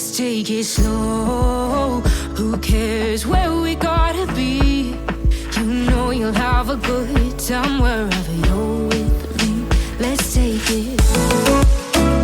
Let's take it slow. Who cares where we gotta be? You know you'll have a good time wherever you're with me. Let's take it.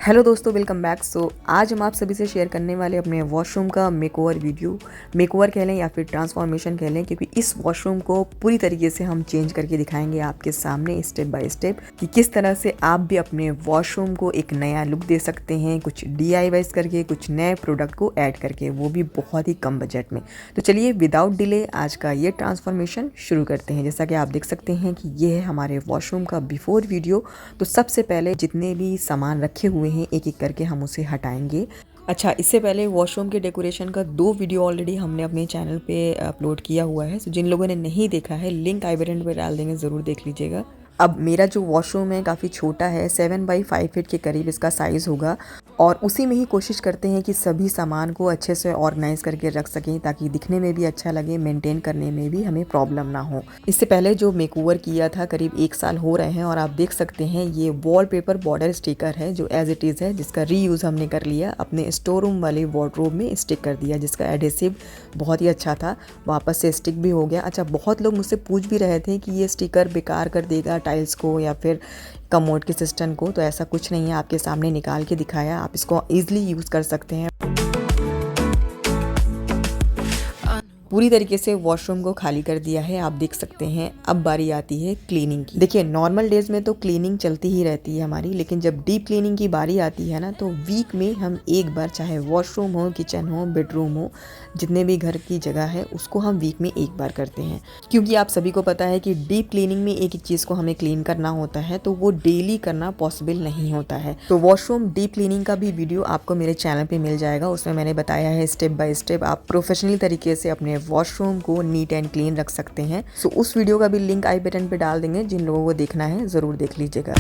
Hello दोस्तों, welcome back. आज हम आप सभी से share करने वाले अपने washroom का मेकओवर वीडियो। मेकओवर कह लें या फिर ट्रांसफॉर्मेशन कह लें, क्योंकि इस वॉशरूम को पूरी तरीके से हम चेंज करके दिखाएंगे आपके सामने स्टेप बाय स्टेप कि किस तरह से आप भी अपने वॉशरूम को एक नया लुक दे सकते हैं, कुछ DIYs करके, कुछ नए प्रोडक्ट को ऐड करके, वो भी बहुत ही कम बजट में। तो चलिए विदाउट डिले आज का ये ट्रांसफॉर्मेशन शुरू करते हैं। जैसा कि आप देख सकते हैं कि ये है हमारे वॉशरूम का बिफोर वीडियो। तो सबसे पहले जितने भी सामान रखे हुए हैं एक एक करके हम उसे हटाएंगे। अच्छा, इससे पहले वॉशरूम के डेकोरेशन का 2 वीडियो ऑलरेडी हमने अपने चैनल पे अपलोड किया हुआ है। जिन लोगों ने नहीं देखा है, लिंक आई बटन पे डाल देंगे, ज़रूर देख लीजिएगा। अब मेरा जो वॉशरूम है काफ़ी छोटा है, 7 बाई 5 फीट के करीब इसका साइज़ होगा, और उसी में ही कोशिश करते हैं कि सभी सामान को अच्छे से ऑर्गेनाइज करके रख सकें ताकि दिखने में भी अच्छा लगे, मेंटेन करने में भी हमें प्रॉब्लम ना हो। इससे पहले जो मेकओवर किया था करीब 1 साल हो रहे हैं, और आप देख सकते हैं ये वॉलपेपर बॉर्डर स्टिकर है जो एज इट इज़ है, जिसका रीयूज़ हमने कर लिया, अपने स्टोर रूम वाले वार्डरोब में स्टिक कर दिया, जिसका एडेसिव बहुत ही अच्छा था, वापस से स्टिक भी हो गया। अच्छा, बहुत लोग मुझसे पूछ भी रहे थे कि ये स्टिकर बेकार कर देगा टाइल्स को या फिर कमोड के सिस्टम को, तो ऐसा कुछ नहीं है, आपके सामने निकाल के दिखाया। आप इसको ईजिली यूज़ कर सकते हैं। पूरी तरीके से वॉशरूम को खाली कर दिया है, आप देख सकते हैं। अब बारी आती है क्लीनिंग की। देखिए, नॉर्मल डेज में तो क्लीनिंग चलती ही रहती है हमारी, लेकिन जब डीप क्लीनिंग की बारी आती है ना, तो वीक में हम एक बार, चाहे वॉशरूम हो, किचन हो, बेडरूम हो, जितने भी घर की जगह है उसको हम वीक में एक बार करते हैं। क्योंकि आप सभी को पता है कि डीप क्लीनिंग में एक एक चीज़ को हमें क्लीन करना होता है, तो वो डेली करना पॉसिबल नहीं होता है। तो वॉशरूम डीप क्लीनिंग का भी वीडियो आपको मेरे चैनल पे मिल जाएगा। उसमें मैंने बताया है स्टेप बाय स्टेप आप प्रोफेशनली तरीके से अपने वॉशरूम को नीट एंड क्लीन रख सकते हैं। उस वीडियो का भी लिंक आई बटन पे डाल देंगे, जिन लोगों को देखना है ज़रूर देख लीजिएगा।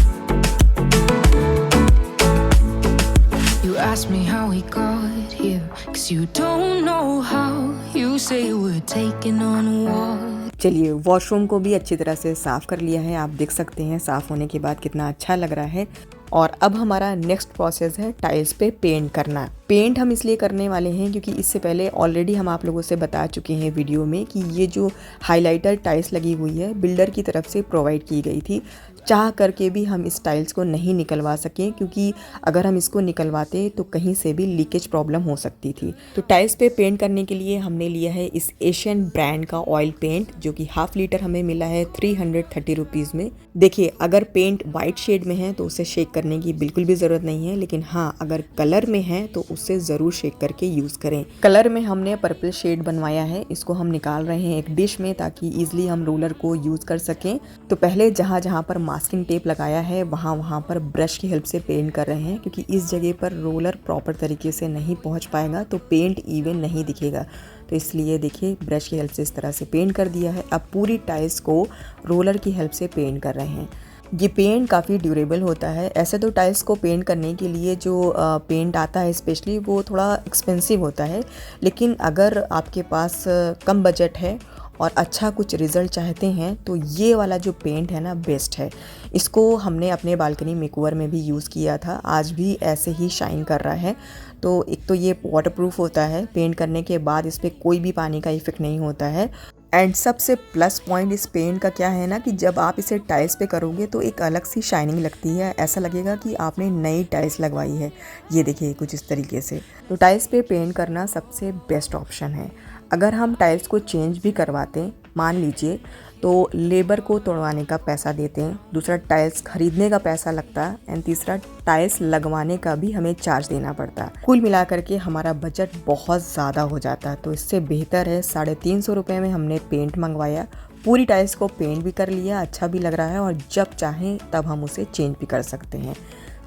You ask me how we got here, 'cause you don't know how. You say we're taking on a war. चलिए, वॉशरूम को भी अच्छी तरह से साफ़ कर लिया है, आप देख सकते हैं साफ़ होने के बाद कितना अच्छा लग रहा है। और अब हमारा नेक्स्ट प्रोसेस है टाइल्स पे पेंट करना। पेंट हम इसलिए करने वाले हैं क्योंकि इससे पहले ऑलरेडी हम आप लोगों से बता चुके हैं वीडियो में कि ये जो हाइलाइटर टाइल्स लगी हुई है बिल्डर की तरफ से प्रोवाइड की गई थी। चाह करके भी हम इस टाइल्स को नहीं निकलवा सकें, क्योंकि अगर हम इसको निकलवाते तो कहीं से भी लीकेज प्रॉब्लम हो सकती थी। तो टाइल्स पे पेंट करने के लिए हमने लिया है इस एशियन ब्रांड का ऑयल पेंट, जो कि 1/2 लीटर हमें मिला है 330 रुपीज़ में। देखिए, अगर पेंट वाइट शेड में है तो उसे शेक करने की बिल्कुल भी ज़रूरत नहीं है, लेकिन हाँ, अगर कलर में है तो उससे ज़रूर शेक करके यूज़ करें। कलर में हमने पर्पल शेड बनवाया है, इसको हम निकाल रहे हैं एक डिश में ताकि ईजिली हम रोलर को यूज़ कर सकें। तो पहले जहाँ जहाँ पर मास्किंग टेप लगाया है वहाँ पर ब्रश की हेल्प से पेंट कर रहे हैं, क्योंकि इस जगह पर रोलर प्रॉपर तरीके से नहीं पहुँच पाएगा तो पेंट इवन नहीं दिखेगा। तो इसलिए देखिए, ब्रश की हेल्प से इस तरह से पेंट कर दिया है। अब पूरी टाइल्स को रोलर की हेल्प से पेंट कर रहे हैं। ये पेंट काफ़ी ड्यूरेबल होता है। ऐसे तो टाइल्स को पेंट करने के लिए जो पेंट आता है स्पेशली, वो थोड़ा एक्सपेंसिव होता है, लेकिन अगर आपके पास कम बजट है और अच्छा कुछ रिज़ल्ट चाहते हैं तो ये वाला जो पेंट है ना, बेस्ट है। इसको हमने अपने बालकनी मेकओवर में भी यूज़ किया था, आज भी ऐसे ही शाइन कर रहा है। तो एक तो ये वाटरप्रूफ होता है, पेंट करने के बाद इस पर कोई भी पानी का इफेक्ट नहीं होता है। एंड सबसे प्लस पॉइंट इस पेंट का क्या है ना, कि जब आप इसे टाइल्स पे करोगे तो एक अलग सी शाइनिंग लगती है, ऐसा लगेगा कि आपने नई टाइल्स लगवाई है। ये देखिए कुछ इस तरीके से। तो टाइल्स पे पेंट करना सबसे बेस्ट ऑप्शन है। अगर हम टाइल्स को चेंज भी करवाते, मान लीजिए, तो लेबर को तोड़वाने का पैसा देते हैं, दूसरा टाइल्स खरीदने का पैसा लगता है, एंड तीसरा टाइल्स लगवाने का भी हमें चार्ज देना पड़ता है। कुल मिलाकर के हमारा बजट बहुत ज़्यादा हो जाता है। तो इससे बेहतर है 350 रुपये में हमने पेंट मंगवाया, पूरी टाइल्स को पेंट भी कर लिया, अच्छा भी लग रहा है, और जब चाहें तब हम उसे चेंज भी कर सकते हैं।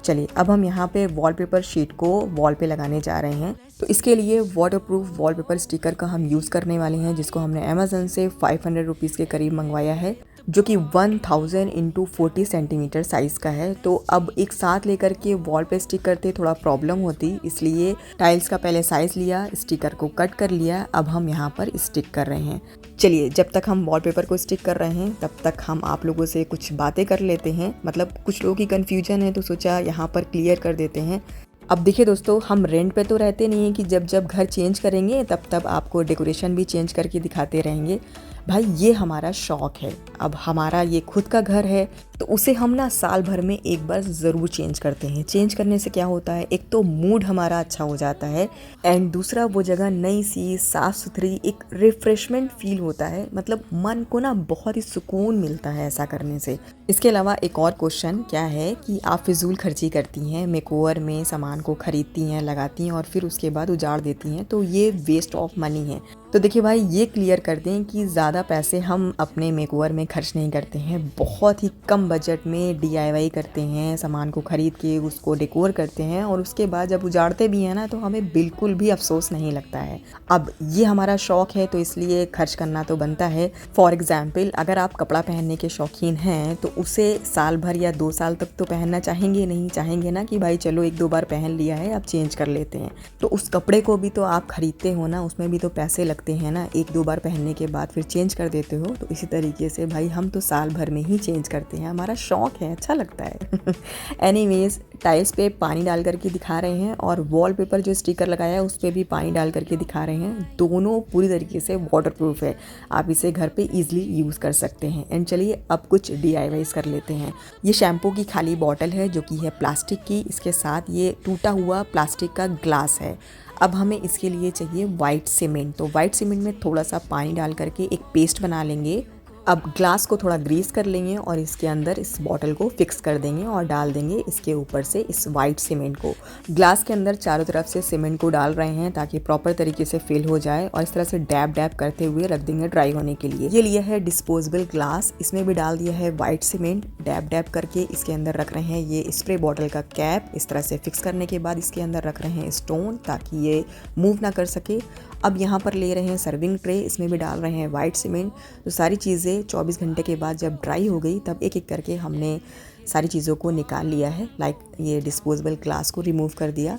चलिए, अब हम यहाँ पे वॉलपेपर शीट को वॉल पे लगाने जा रहे हैं। तो इसके लिए वाटरप्रूफ वॉलपेपर स्टिकर का हम यूज़ करने वाले हैं, जिसको हमने अमेज़न से 500 रुपीज़ के करीब मंगवाया है, जो कि 1000 इंटू 40 सेंटीमीटर साइज़ का है। तो अब एक साथ लेकर के वॉल पे स्टिक करते थोड़ा प्रॉब्लम होती, इसलिए टाइल्स का पहले साइज़ लिया, स्टिकर को कट कर लिया, अब हम यहाँ पर स्टिक कर रहे हैं। चलिए, जब तक हम वॉलपेपर को स्टिक कर रहे हैं तब तक हम आप लोगों से कुछ बातें कर लेते हैं। मतलब कुछ लोगों की कन्फ्यूजन है, तो सोचा यहाँ पर क्लियर कर देते हैं। अब देखिए दोस्तों, हम रेंट पे तो रहते नहीं हैं कि जब जब घर चेंज करेंगे तब तब आपको डेकोरेशन भी चेंज करके दिखाते रहेंगे। भाई ये हमारा शौक़ है। अब हमारा ये खुद का घर है तो उसे हम ना साल भर में एक बार ज़रूर चेंज करते हैं। चेंज करने से क्या होता है, एक तो मूड हमारा अच्छा हो जाता है एंड दूसरा वो जगह नई सी साफ़ सुथरी एक रिफ़्रेशमेंट फील होता है। मतलब मन को ना बहुत ही सुकून मिलता है ऐसा करने से। इसके अलावा एक और क्वेश्चन क्या है कि आप फिजूल खर्ची करती हैं, मेकओवर में सामान को खरीदती हैं, लगाती हैं और फिर उसके बाद उजाड़ देती हैं, तो ये वेस्ट ऑफ मनी है। तो देखिए भाई, ये क्लियर कर दें कि ज़्यादा पैसे हम अपने मेकओवर में खर्च नहीं करते हैं। बहुत ही कम बजट में DIY करते हैं, सामान को ख़रीद के उसको डेकोर करते हैं और उसके बाद जब उजाड़ते भी हैं ना तो हमें बिल्कुल भी अफसोस नहीं लगता है। अब ये हमारा शौक़ है तो इसलिए खर्च करना तो बनता है। फॉर एग्ज़ाम्पल, अगर आप कपड़ा पहनने के शौकीन हैं तो उसे साल भर या 2 साल तक तो पहनना चाहेंगे नहीं, चाहेंगे ना कि भाई चलो 1-2 बार पहन लिया है, अब चेंज कर लेते हैं। तो उस कपड़े को भी तो आप ख़रीदते हो ना, उसमें भी तो पैसे लगते हैं ना। 1-2 बार पहनने के बाद फिर चेंज कर देते हो। तो इसी तरीके से भाई हम तो साल भर में ही चेंज करते हैं, हमारा शौक़ है, अच्छा लगता है। एनीवेज, टाइल्स पे पानी डाल करके दिखा रहे हैं और वॉलपेपर जो स्टिकर लगाया है उस पर भी पानी डाल करके दिखा रहे हैं। दोनों पूरी तरीके से वाटरप्रूफ है, आप इसे घर पे इजीली यूज़ कर सकते हैं। एंड चलिए अब कुछ DIYs कर लेते हैं। ये शैम्पू की खाली बॉटल है जो कि है प्लास्टिक की, इसके साथ ये टूटा हुआ प्लास्टिक का ग्लास है। अब हमें इसके लिए चाहिए वाइट सीमेंट। तो वाइट सीमेंट में थोड़ा सा पानी डाल करके एक पेस्ट बना लेंगे। अब ग्लास को थोड़ा ग्रीस कर लेंगे और इसके अंदर इस बॉटल को फिक्स कर देंगे और डाल देंगे इसके ऊपर से इस वाइट सीमेंट को। ग्लास के अंदर चारों तरफ से सीमेंट को डाल रहे हैं ताकि प्रॉपर तरीके से फिल हो जाए और इस तरह से डैब डैब करते हुए रख देंगे ड्राई होने के लिए। ये लिया है डिस्पोजेबल ग्लास, इसमें भी डाल दिया है वाइट सीमेंट। डैब डैब करके इसके अंदर रख रहे हैं ये स्प्रे बॉटल का कैप। इस तरह से फिक्स करने के बाद इसके अंदर रख रहे हैं स्टोन ताकि ये मूव ना कर सके। अब यहाँ पर ले रहे हैं सर्विंग ट्रे, इसमें भी डाल रहे हैं वाइट सीमेंट। तो सारी चीज़ें 24 घंटे के बाद जब ड्राई हो गई तब एक एक करके हमने सारी चीज़ों को निकाल लिया है। लाइक ये डिस्पोजेबल ग्लास को रिमूव कर दिया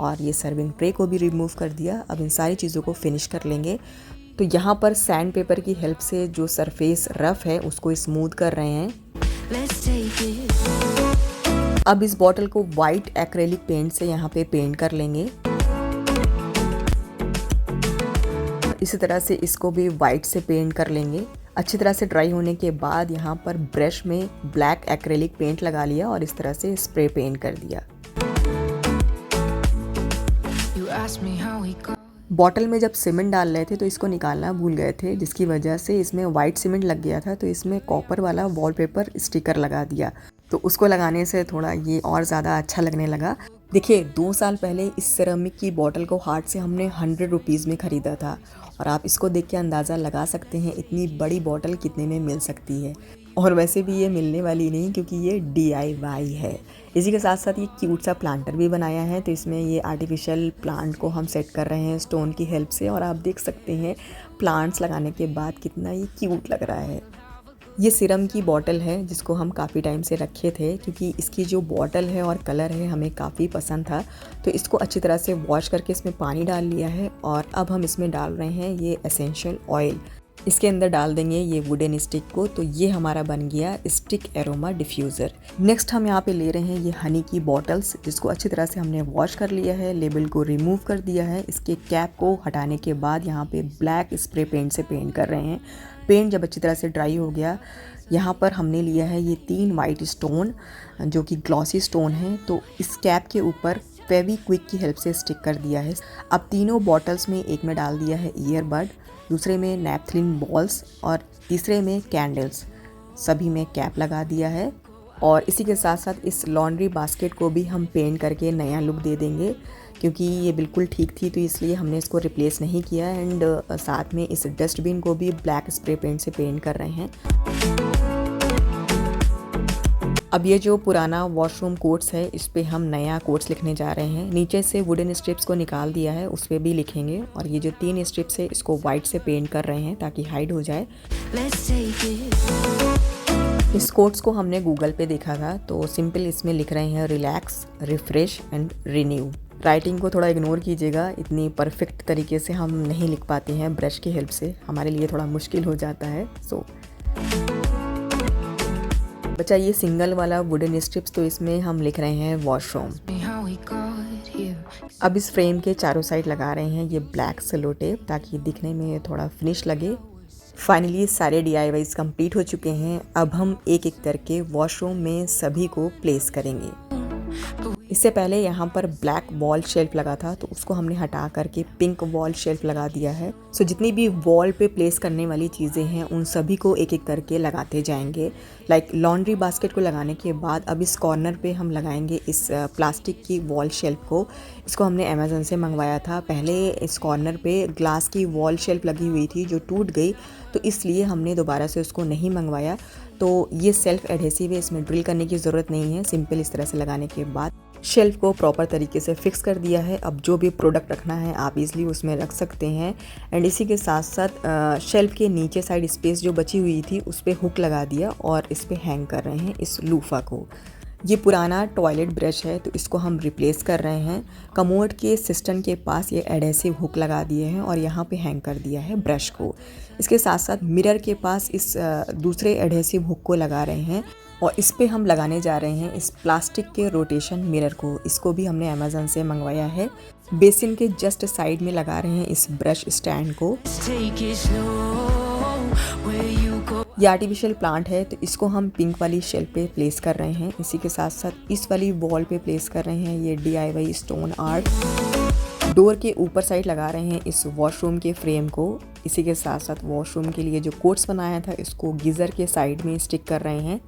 और ये सर्विंग ट्रे को भी रिमूव कर दिया। अब इन सारी चीज़ों को फिनिश कर लेंगे। तो यहाँ पर सैंड पेपर की हेल्प से जो सरफेस रफ है उसको स्मूथ कर रहे हैं। अब इस बॉटल को वाइट एक्रेलिक पेंट से यहाँ पे पेंट कर लेंगे। इसी तरह से इसको भी वाइट से पेंट कर लेंगे। अच्छी तरह से ड्राई होने के बाद यहाँ पर ब्रश में ब्लैक एक्रेलिक पेंट लगा लिया और इस तरह से स्प्रे पेंट कर दिया। बॉटल में जब सीमेंट डाल रहे थे तो इसको निकालना भूल गए थे, जिसकी वजह से इसमें वाइट सीमेंट लग गया था। तो इसमें कॉपर वाला वॉलपेपर स्टिकर लगा दिया, तो उसको लगाने से थोड़ा ये और ज़्यादा अच्छा लगने लगा। देखिए 2 साल पहले इस सिरेमिक की बॉटल को हाट से हमने 100 रुपीज़ में ख़रीदा था और आप इसको देख के अंदाज़ा लगा सकते हैं इतनी बड़ी बॉटल कितने में मिल सकती है। और वैसे भी ये मिलने वाली नहीं क्योंकि ये DIY है। इसी के साथ साथ ये क्यूट सा प्लांटर भी बनाया है। तो इसमें ये आर्टिफिशियल प्लांट को हम सेट कर रहे हैं स्टोन की हेल्प से और आप देख सकते हैं प्लांट्स लगाने के बाद कितना ये क्यूट लग रहा है। ये सीरम की बॉटल है जिसको हम काफ़ी टाइम से रखे थे क्योंकि इसकी जो बॉटल है और कलर है हमें काफ़ी पसंद था। तो इसको अच्छी तरह से वॉश करके इसमें पानी डाल लिया है और अब हम इसमें डाल रहे हैं ये एसेंशियल ऑयल। इसके अंदर डाल देंगे ये वुडन स्टिक को। तो ये हमारा बन गया स्टिक एरोमा डिफ्यूज़र। नेक्स्ट हम यहाँ पे ले रहे हैं ये हनी की बॉटल्स जिसको अच्छी तरह से हमने वॉश कर लिया है, लेबल को रिमूव कर दिया है। इसके कैप को हटाने के बाद यहाँ पे ब्लैक स्प्रे पेंट से पेंट कर रहे हैं। पेंट जब अच्छी तरह से ड्राई हो गया, यहाँ पर हमने लिया है ये 3 वाइट स्टोन जो कि ग्लॉसी स्टोन है। तो इस कैप के ऊपर फेविक्विक की हेल्प से स्टिक कर दिया है। अब तीनों बॉटल्स में एक में डाल दिया है ईयरबड, दूसरे में नैपथलिन बॉल्स और तीसरे में कैंडल्स। सभी में कैप लगा दिया है और इसी के साथ साथ इस लॉन्ड्री बास्केट को भी हम पेंट करके नया लुक दे देंगे क्योंकि ये बिल्कुल ठीक थी तो इसलिए हमने इसको रिप्लेस नहीं किया। एंड साथ में इस डस्टबिन को भी ब्लैक स्प्रे पेंट से पेंट कर रहे हैं। अब ये जो पुराना वॉशरूम कोट्स है इस पे हम नया कोट्स लिखने जा रहे हैं। नीचे से वुडन स्ट्रिप्स को निकाल दिया है, उस पर भी लिखेंगे। और ये जो 3 स्ट्रिप्स है इसको वाइट से पेंट कर रहे हैं ताकि हाइड हो जाए। इस कोट्स को हमने गूगल पे देखा था तो सिंपल इसमें लिख रहे हैं relax, refresh and renew. Writing को थोड़ा इग्नोर कीजिएगा, इतनी परफेक्ट तरीके से हम नहीं लिख पाते हैं ब्रश की हेल्प से, हमारे लिए थोड़ा मुश्किल हो जाता है। बचा ये सिंगल वाला वुडन स्ट्रिप्स, तो इसमें हम लिख रहे हैं वॉशरूम। अब इस फ्रेम के चारों साइड लगा रहे हैं ये ब्लैक सेलो टेप ताकि दिखने में थोड़ा फिनिश लगे। फाइनली सारे DIYs कंप्लीट हो चुके हैं। अब हम एक एक करके वॉशरूम में सभी को प्लेस करेंगे। इससे पहले यहाँ पर ब्लैक वॉल शेल्फ लगा था तो उसको हमने हटा करके पिंक वॉल शेल्फ लगा दिया है। सो जितनी भी वॉल पे प्लेस करने वाली चीज़ें हैं उन सभी को एक एक करके लगाते जाएंगे। लाइक लॉन्ड्री बास्केट को लगाने के बाद अब इस कॉर्नर पे हम लगाएंगे इस प्लास्टिक की वॉल शेल्फ को। इसको हमने अमेज़न से मंगवाया था। पहले इस कॉर्नर पे ग्लास की वॉल शेल्फ लगी हुई थी जो टूट गई, तो इसलिए हमने दोबारा से उसको नहीं मंगवाया। तो ये सेल्फ एडहेसिव है, इसमें ड्रिल करने की ज़रूरत नहीं है। सिंपल इस तरह से लगाने के बाद शेल्फ को प्रॉपर तरीके से फिक्स कर दिया है। अब जो भी प्रोडक्ट रखना है आप इजीली उसमें रख सकते हैं। एंड इसी के साथ साथ शेल्फ के नीचे साइड स्पेस जो बची हुई थी उस पर हुक लगा दिया और इस पर हैंग कर रहे हैं इस लूफा को। ये पुराना टॉयलेट ब्रश है तो इसको हम रिप्लेस कर रहे हैं। कमोड के सिस्टम के पास ये एडहेसिव हुक लगा दिए हैं और यहाँ पे हैंग कर दिया है ब्रश को। इसके साथ साथ मिरर के पास इस दूसरे एडहेसिव हुक को लगा रहे हैं और इस पे हम लगाने जा रहे हैं इस प्लास्टिक के रोटेशन मिरर को। इसको भी हमने अमेज़न से मंगवाया है। बेसिन के जस्ट साइड में लगा रहे हैं इस ब्रश स्टैंड को। ये आर्टिफिशियल प्लांट है तो इसको हम पिंक वाली शेल्फ पे प्लेस कर रहे हैं। इसी के साथ साथ इस वाली वॉल पे प्लेस कर रहे हैं ये DIY स्टोन आर्ट। डोर के ऊपर साइड लगा रहे हैं इस वॉशरूम के फ्रेम को। इसी के साथ साथ वॉशरूम के लिए जो कोट्स बनाया था इसको गीज़र के साइड में स्टिक कर रहे हैं।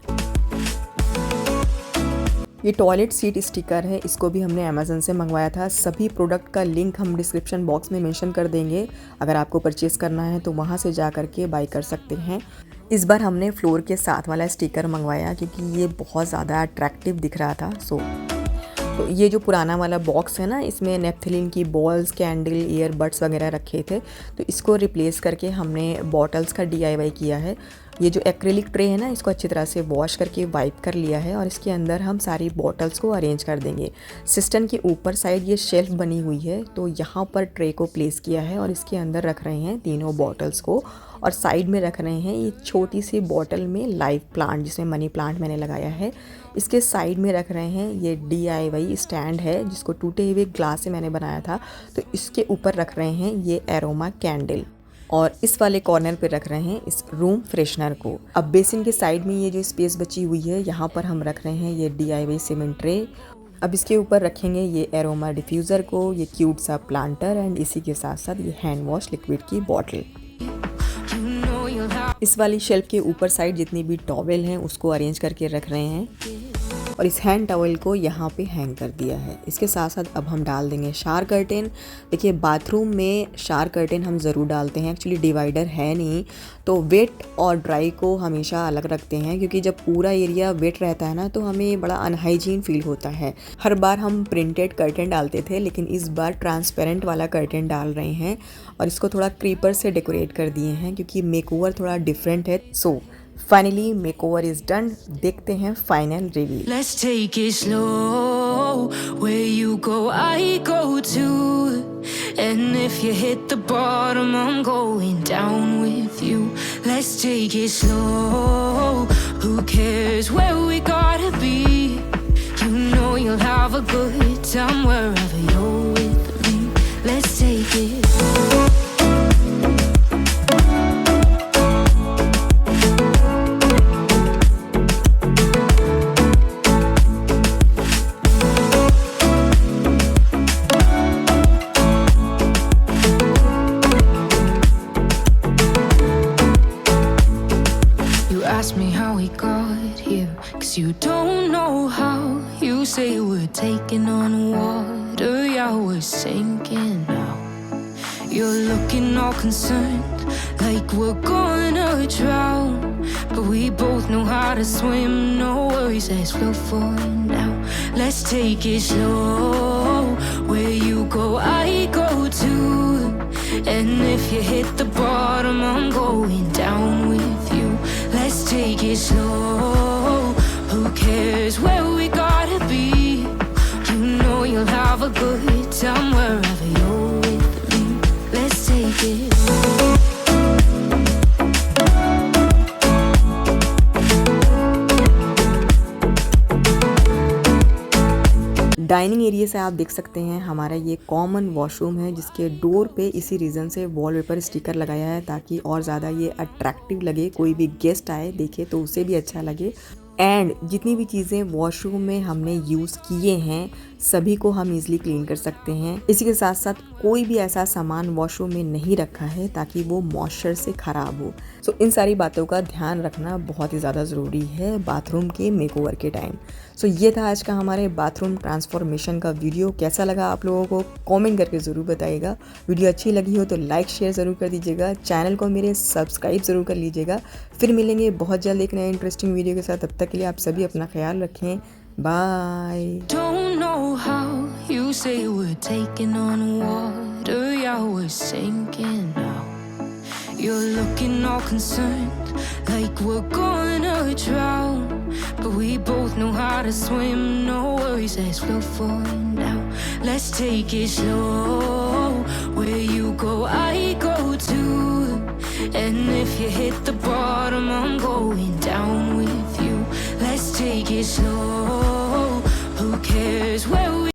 ये टॉयलेट सीट स्टिकर है, इसको भी हमने अमेज़न से मंगवाया था। सभी प्रोडक्ट का लिंक हम डिस्क्रिप्शन बॉक्स में मेंशन कर देंगे। अगर आपको परचेज़ करना है तो वहाँ से जा कर के बाय कर सकते हैं। इस बार हमने फ्लोर के साथ वाला स्टिकर मंगवाया क्योंकि ये बहुत ज़्यादा अट्रैक्टिव दिख रहा था। तो ये जो पुराना वाला बॉक्स है ना, इसमें नेपथलीन की बॉल्स, कैंडल, ईयरबड्स वगैरह रखे थे, तो इसको रिप्लेस करके हमने बॉटल्स का DIY किया है। ये जो एक्रेलिक ट्रे है ना, इसको अच्छी तरह से वॉश करके वाइप कर लिया है और इसके अंदर हम सारी बॉटल्स को अरेंज कर देंगे। सिस्टम के ऊपर साइड ये शेल्फ बनी हुई है तो यहाँ पर ट्रे को प्लेस किया है और इसके अंदर रख रहे हैं तीनों बॉटल्स को और साइड में रख रहे हैं ये छोटी सी बॉटल में लाइव प्लांट जिसमें मनी प्लांट मैंने लगाया है। इसके साइड में रख रहे हैं ये DIY स्टैंड है जिसको टूटे हुए ग्लास से मैंने बनाया था, तो इसके ऊपर रख रहे हैं ये एरोमा कैंडल और इस वाले कॉर्नर पे रख रहे हैं इस रूम फ्रेशनर को। अब बेसिन के साइड में ये जो स्पेस बची हुई है यहाँ पर हम रख रहे हैं ये DIY सीमेंट ट्रे। अब इसके ऊपर रखेंगे ये एरोमा डिफ्यूज़र को, ये क्यूट सा प्लांटर एंड इसी के साथ साथ ये हैंड वॉश लिक्विड की बॉटल। इस वाली शेल्फ के ऊपर साइड जितनी भी टॉवेल हैं उसको अरेंज करके रख रहे हैं और इस हैंड टॉवेल को यहाँ पे हैंग कर दिया है। इसके साथ साथ अब हम डाल देंगे शावर कर्टेन। देखिए बाथरूम में शावर कर्टेन हम ज़रूर डालते हैं, एक्चुअली डिवाइडर है नहीं तो वेट और ड्राई को हमेशा अलग रखते हैं क्योंकि जब पूरा एरिया वेट रहता है ना तो हमें बड़ा अनहाइजीन फील होता है। हर बार हम प्रिंटेड कर्टेन डालते थे लेकिन इस बार ट्रांसपेरेंट वाला कर्टेन डाल रहे हैं और इसको थोड़ा क्रीपर से डेकोरेट कर दिए हैं क्योंकि मेकओवर थोड़ा डिफरेंट है। So finally makeover is done. देखते हैं final review. Let's take it slow. Where you go, I go too. And if you hit the bottom, I'm going down with you. Let's take it slow. Who cares where we gotta be? You know you'll have a good time wherever you're with me. Let's take it slow. Ask me how we got here, 'cause you don't know how. You say we're taking on water, yeah, we're sinking now. You're looking all concerned, like we're gonna drown. But we both know how to swim, no worries, let's flow for now. Let's take it slow. Where you go, I go too. And if you hit the bottom, I'm going down with you. Let's take it slow. Who cares where we gotta be? You know you'll have a good time wherever you're with me. Let's take it slow. Dining area से आप देख सकते हैं हमारा ये common washroom है जिसके door पे इसी रीज़न से वॉलपेपर स्टिकर लगाया है ताकि और ज़्यादा ये अट्रैक्टिव लगे, कोई भी गेस्ट आए देखे तो उसे भी अच्छा लगे। एंड जितनी भी चीज़ें वॉशरूम में हमने यूज़ किए हैं सभी को हम इजीली क्लीन कर सकते हैं। इसी के साथ साथ कोई भी ऐसा सामान वॉशरूम में नहीं रखा है ताकि वो मॉइस्चर से ख़राब हो। सो इन सारी बातों का ध्यान रखना बहुत ही ज़्यादा ज़रूरी है बाथरूम के मेकओवर के टाइम। सो ये था आज का हमारे बाथरूम ट्रांसफॉर्मेशन का वीडियो। कैसा लगा आप लोगों को कमेंट करके ज़रूर बताइएगा। वीडियो अच्छी लगी हो तो लाइक शेयर ज़रूर कर दीजिएगा, चैनल को मेरे सब्सक्राइब ज़रूर कर लीजिएगा। फिर मिलेंगे बहुत जल्द एक नए इंटरेस्टिंग वीडियो के साथ। तब तक के लिए आप सभी अपना ख्याल रखें। Bye. Don't know how you say we're taking on water, yeah, we're sinking now. You're looking all concerned, like we're gonna drown. But we both know how to swim, no worries, let's flow for now. Let's take it slow, where you go, I go too. And if you hit the bottom, I'm going down with you. Let's take it slow, who cares where we